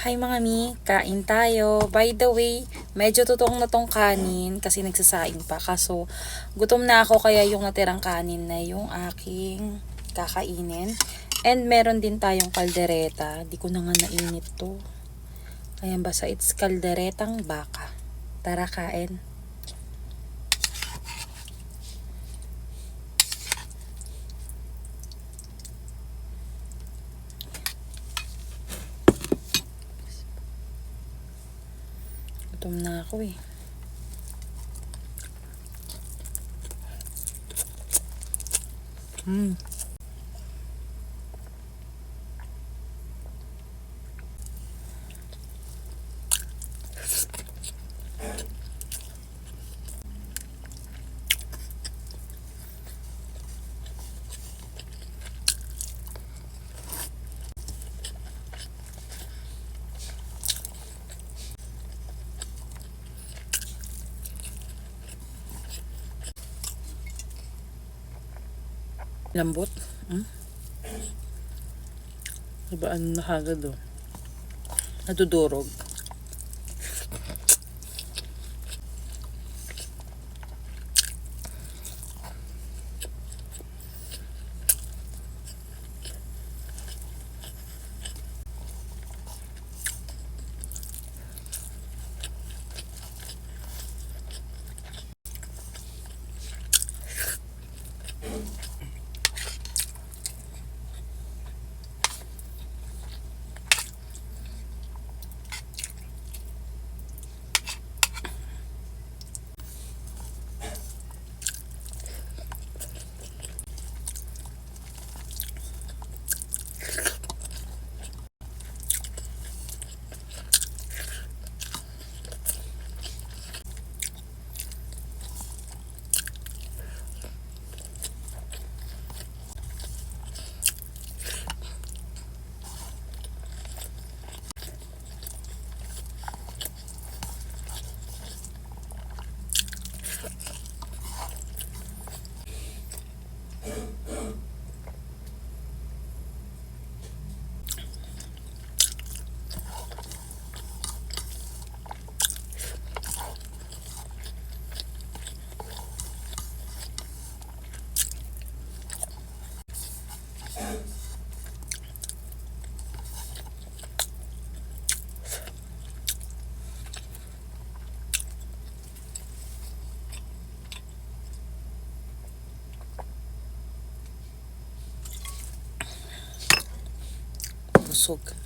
Hi mga mi, kain tayo. By the way, medyo totoong na tong kanin kasi nagsasaing pa. Kaso, gutom na ako kaya yung natirang kanin na yung aking kakainin. And meron din tayong kaldereta. Di ko na nga nainit to. Ayan basta it's kalderetang baka. Tara kain. Gutom na ako eh. Lambot. Diba ano na kagad oh. Nadudurog. Busog.